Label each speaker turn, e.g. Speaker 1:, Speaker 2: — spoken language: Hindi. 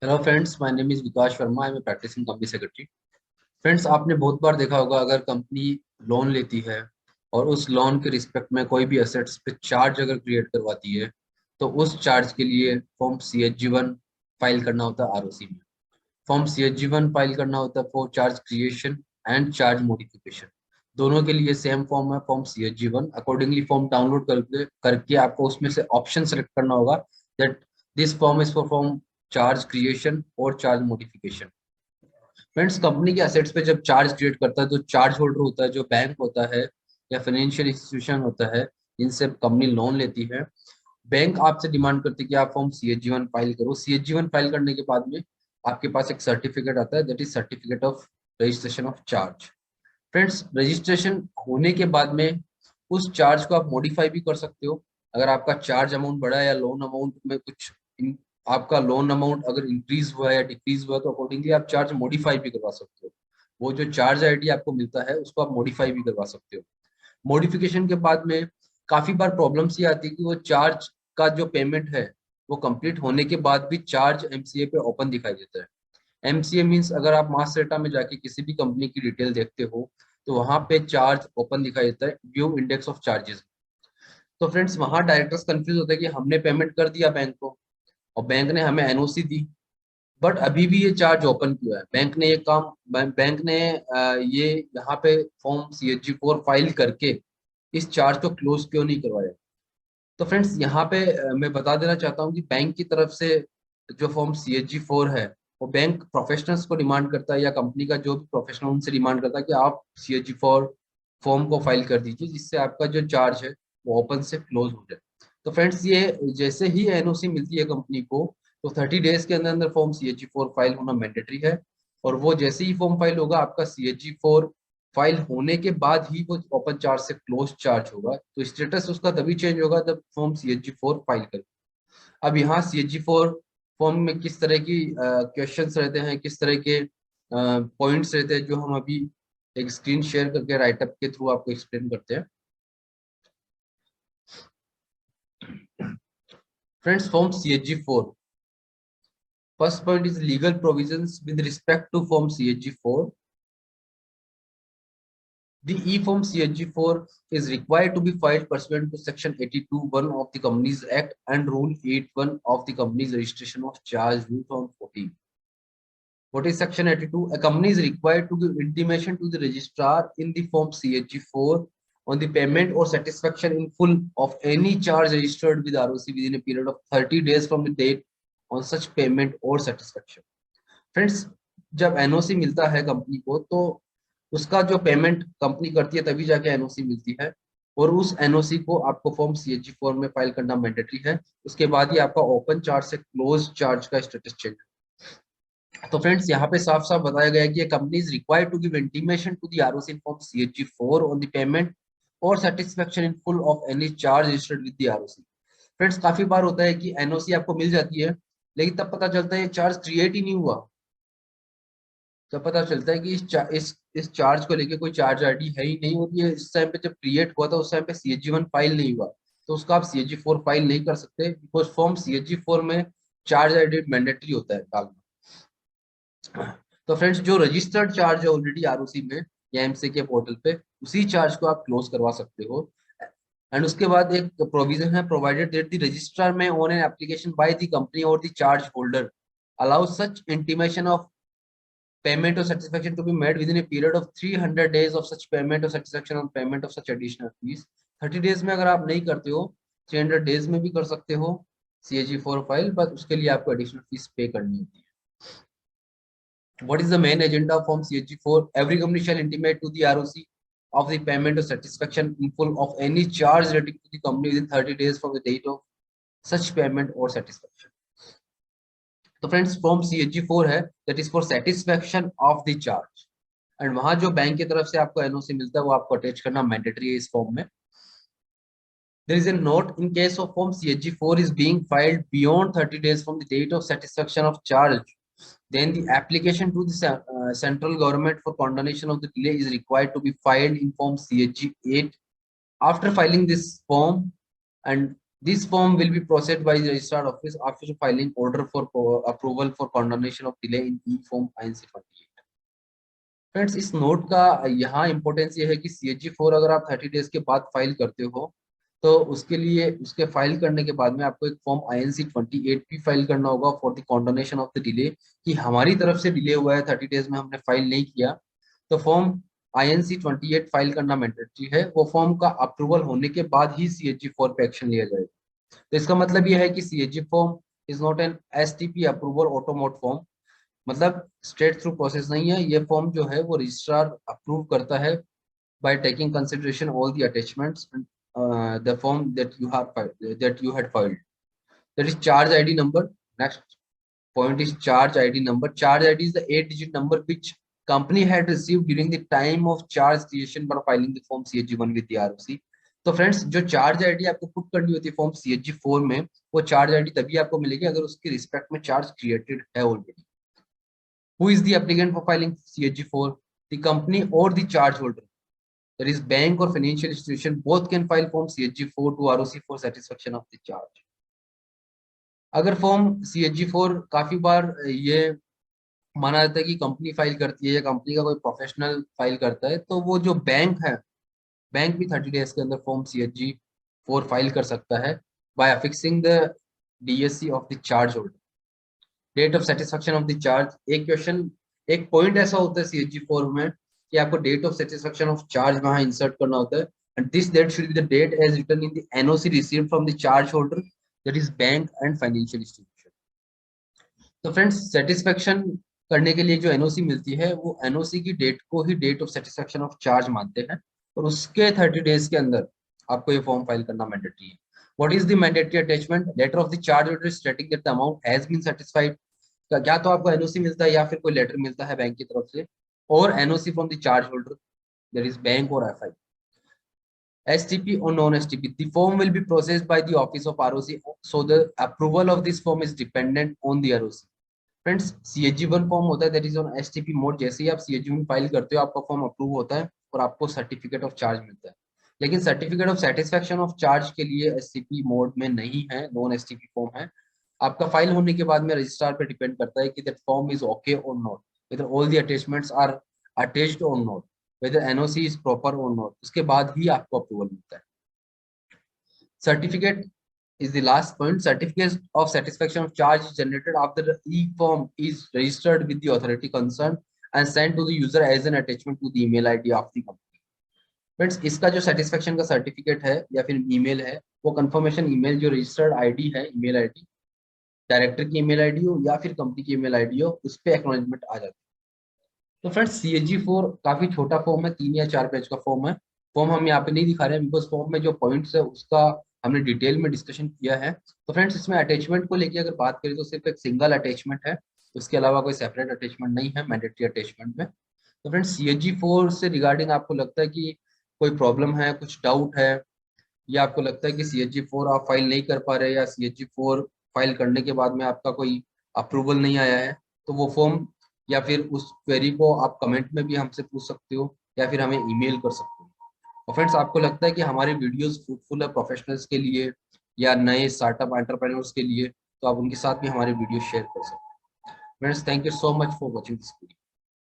Speaker 1: Hello friends, my name is Vikas Verma. I am practicing company secretary. Friends, आपने बहुत बार देखा होगा, अगर कंपनी लोन लेती है और उस लोन के रिस्पेक्ट में कोई भी असेट्स पे चार्ज अगर क्रिएट करवाती है, तो उस चार्ज के लिए फॉर्म CHG-1 फाइल करना होता है आरओसी में। फॉर्म CHG-1 फाइल करना होता है for charge creation and charge modification. दोनों के लिए सेम फॉर्म है, form CHG-1। Accordingly form download करके करके आपको उसमें से ऑप्शन सेलेक्ट करना होगा that this form is for form charge creation और चार्ज मॉडिफिकेशन। फ्रेंड्स, कंपनी के असेट्स पे जब चार्ज क्रिएट करता है तो चार्ज होल्डर होता है, जो बैंक होता है या फाइनेंशियल इंस्टीट्यूशन होता है, जिनसे कंपनी लोन लेती है। बैंक आपसे डिमांड करती है कि आप फॉर्म CHG-1 फाइल करो। CHG-1 फाइल करने के बाद में आपके पास एक सर्टिफिकेट आता है, that is certificate of registration of charge. Friends, registration होने के बाद में उस चार्ज को आप मॉडिफाई भी कर सकते हो। अगर आपका चार्ज अमाउंट बढ़ा है या लोन अमाउंट में कुछ आपका लोन अमाउंट अगर इंक्रीज हुआ है या डिक्रीज हुआ है, तो अकॉर्डिंगली आप चार्ज मॉडिफाई भी करवा सकते हो। वो जो चार्ज आईडी आपको मिलता है उसको आप मॉडिफाई भी करवा सकते हो। मॉडिफिकेशन के बाद में काफी बार प्रॉब्लम्स ये आती है कि वो चार्ज का जो पेमेंट है वो कंप्लीट होने के बाद भी चार्ज एमसीए पे ओपन दिखाई देता है। एमसीए मीन्स, अगर आप मार्कसेटा में जाके किसी भी कंपनी की डिटेल देखते हो तो वहां पे चार्ज ओपन दिखाई देता है व्यू इंडेक्स ऑफ चार्जेस। तो फ्रेंड्स, वहां डायरेक्टर्स कंफ्यूज होते हैं कि हमने पेमेंट कर दिया बैंक को और बैंक ने हमें एनओसी दी, बट अभी भी ये चार्ज ओपन क्यों है। बैंक ने ये काम बैंक ने ये यहाँ पे फॉर्म CHG-4 फाइल करके इस चार्ज को क्लोज क्यों नहीं करवाया। तो फ्रेंड्स, यहाँ पे मैं बता देना चाहता हूँ कि बैंक की तरफ से जो फॉर्म CHG-4 है, वो बैंक प्रोफेशनल्स को डिमांड करता है या कंपनी का जो भी प्रोफेशनल उनसे डिमांड करता है कि आप CHG-4 फॉर्म को फाइल कर दीजिए, जिससे आपका जो चार्ज है वो ओपन से क्लोज हो जाए। तो फ्रेंड्स, ये जैसे ही एनओसी मिलती है कंपनी को, तो 30 डेज के अंदर अंदर फॉर्म CHG-4 फाइल होना मैंडेटरी है। और वो जैसे ही फॉर्म फाइल होगा, आपका CHG-4 फाइल होने के बाद ही वो ओपन चार्ज से क्लोज चार्ज होगा। तो स्टेटस उसका तभी चेंज होगा जब फॉर्म CHG-4 फाइल करे। अब यहाँ CHG-4 फॉर्म में किस तरह की क्वेश्चंस रहते हैं, किस तरह के पॉइंट्स रहते हैं, जो हम अभी एक स्क्रीन शेयर करके राइटअप के थ्रू आपको एक्सप्लेन करते हैं। Friends, form CHG-4, first point is legal provisions with respect to form CHG-4। The e-form CHG-4 is required to be filed pursuant to Section 82(1) of the Companies Act and Rule 8(1) of the Companies Registration of Charge, 2014. What is Section 82? A company is required to give intimation to the registrar in the form CHG-4 on the payment or satisfaction in full of any charge registered with ROC within a period of 30 days from the date on such payment or satisfaction. Friends, जब एनओसी मिलता है कंपनी को, तो उसका जो पेमेंट कंपनी करती है तभी जाके एनओसी मिलती है। और उस एनओसी को आपको फॉर्म CHG-4 में फाइल करना मैंडेटरी है। उसके बाद ही आपका ओपन चार्ज से क्लोज चार्ज का स्टेटस चेंज। तो फ्रेंड्स, यहाँ पे साफ साफ बताया गया है कि company is required to give intimation to the ROC in form CHG-4 on the payment और satisfaction in full of any charge registered with the ROC. Friends, काफी बार होता है कि एनओसी आपको मिल जाती है, लेकिन तब पता चलता है ये चार्ज क्रिएट ही नहीं हुआ। जब पता चलता है कि इस चार्ज को लेके कोई चार्ज आईडी है ही नहीं, और ये इस टाइम पे जब क्रिएट हुआ था उस टाइम पे CHG-1 फाइल नहीं हुआ, तो उसका आप CHG-4 फाइल नहीं कर सकते, बिकॉज फॉर्म CHG-4 में चार्ज आईडी मैंडेटरी होता है डालना। तो फ्रेंड्स, जो रजिस्टर्ड चार्ज है ऑलरेडी आरओसी में या एमसी के पोर्टल पे, उसी चार्ज को आप क्लोज करवा सकते हो। एंड उसके बाद एक प्रोविजन है, provided that the registrar may on an application by the company और the charge holder allow such intimation of payment or satisfaction to be made within a period of 300 days of such payment or satisfaction on payment of such additional fees। 30 days में अगर आप नहीं करते हो, 300 डेज में भी कर सकते हो CHG-4 फाइल, बट उसके लिए आपको एडिशनल फीस पे करनी होती है। What is the main agenda of Form CHG-4? Every company shall intimate to the ROC of the payment or satisfaction in full of any charge relating to the company within 30 days from the date of such payment or satisfaction। तो फ्रेंड्स, फॉर्म CHG-4 है, that is for satisfaction of the charge. And वहां जो बैंक की तरफ से आपको एनओसी मिलता है वो आपको अटैच करना मैंडेटरी है इस फॉर्म में। There is a note: in case of form CHG-4 is being filed beyond 30 days from the date of satisfaction of charge, then the application to the central government for condonation of the delay is required to be filed in form CHG-8। After filing this form, and This form will be processed by the registrar office after filing order for approval for condonation of delay in e-form INC 28. Friends इस नोट का यहाँ इंपॉर्टेंस ये है कि CHG4 अगर आप 30 डेज के बाद फाइल करते हो तो उसके लिए उसके फाइल करने के बाद में आपको एक फॉर्म INC 28 भी फाइल करना होगा for the condonation of the delay, कि हमारी तरफ से डिले हुआ है 30 डेज में हमने फाइल नहीं किया, तो फॉर्म INC 28 फाइल करना मैंडेटरी है। वो फॉर्म का अप्रूवल होने के बाद ही CHG4 पे एक्शन लिया जाएगा। तो इसका मतलब यह है कि CHG form is not an STP approval automate form, मतलब स्ट्रेट थ्रू प्रोसेस नहीं है। ये फॉर्म जो है वो रजिस्ट्रार अप्रूव करता है by taking consideration all the attachments and the form that you had filed. That is charge ID number. Next point is charge ID number. Charge ID is the 8-digit number which company had received during the time of charge creation by filing the form CHG1 with the ROC. तो फ्रेंड्स जो चार्ज आईडी आपको पुट करनी होती है फॉर्म CHG4 में, वो चार्ज आईडी तभी आपको मिलेगी अगर उसके रिस्पेक्ट में चार्ज क्रिएटेड है already. Who is the applicant for filing CHG4? The company or the charge holder. That is bank or financial institution, both can file form CHG4 to ROC for satisfaction of the charge. अगर फॉर्म CHG4 काफी बार ये माना जाता है कि कंपनी फाइल करती है या कंपनी का कोई प्रोफेशनल फाइल करता है, तो वो जो बैंक है, बैंक भी 30 डेज के अंदर फॉर्म CHG4 फाइल कर सकता है by affixing the DSC of the charge holder, date of satisfaction of the charge. एक पॉइंट ऐसा होता है CHG4 में कि आपको date of satisfaction of charge वहां इंसर्ट करना होता है, and this date should be the date as written in the NOC received from the charge holder, that is bank and financial institution. तो फ्रेंड्स सेटिस्फेक्शन करने के लिए जो NOC मिलती है वो NOC की डेट को ही date of satisfaction of charge मानते हैं, और उसके 30 डेज के अंदर आपको ये फॉर्म फाइल करना मैंडेटरी है। What is the mandatory attachment? Letter of the charge holder stating that the amount has been satisfied. क्या तो आपको NOC मिलता है या फिर कोई लेटर मिलता है बैंक की तरफ से, और NOC from the charge holder, that is bank और FI। STP or non-STP, the form will be processed by the office of ROC, so the approval of this form is dependent on the ROC. Friends CHG1 form होता है that is on STP mode. जैसे ही आप CHG1 फाइल करते हो आपका फॉर्म अप्रूव होता है और आपको सर्टिफिकेट ऑफ चार्ज मिलता है, लेकिन certificate of satisfaction of charge के लिए STP मोड में नहीं है, नॉन STP फॉर्म है। आपका फाइल होने के बाद में रजिस्ट्रार पे डिपेंड करता है कि दैट फॉर्म इज ओके और not, whether all the attachments are attached और not, whether NOC is proper और नॉट, उसके बाद ही आपको अप्रूवल मिलता है। Certificate is the last point. Certificate of satisfaction of charge is generated after the e-form is registered with the authority concerned and sent to the user as an attachment to the email ID of the company. Friends इसका जो सेटिस्फेक्शन का सर्टिफिकेट है या फिर ईमेल है, वो कंफर्मेशन ईमेल जो रजिस्टर्ड आईडी है, ईमेल आईडी डायरेक्टर की ईमेल आईडी हो या फिर कंपनी की ईमेल आईडी हो, उस पर एक्नॉलेजमेंट आ जाती है। तो फ्रेंड्स CHG4 काफी छोटा फॉर्म है, 3 या 4 पेज का फॉर्म है। फॉर्म हम यहाँ पे नहीं दिखा रहे हैं बिकॉज फॉर्म में जो पॉइंट्स है उसका हमने डिटेल में डिस्कशन किया है। तो फ्रेंड्स इसमें अटैचमेंट को लेके अगर बात करें तो सिर्फ एक सिंगल अटैचमेंट है, उसके अलावा कोई सेपरेट अटैचमेंट नहीं है मैंडेटरी अटैचमेंट में। तो फ्रेंड्स CHG4 से रिगार्डिंग आपको लगता है कि कोई प्रॉब्लम है, कुछ डाउट है, या आपको लगता है कि CHG4 आप फाइल नहीं कर पा रहे या CHG4 फाइल करने के बाद में आपका कोई अप्रूवल नहीं आया है, तो वो फॉर्म या फिर उस क्वेरी को आप कमेंट में भी हमसे पूछ सकते हो या फिर हमें ईमेल कर सकते हो। और फ्रेंड्स आपको लगता है कि हमारी वीडियोस फ्रूटफुल है प्रोफेशनल्स के लिए या नए स्टार्टअप एंटरप्रेन्योर्स के लिए, तो आप उनके साथ भी हमारे वीडियो शेयर कर सकते हैं। Friends thank you so much for watching this video.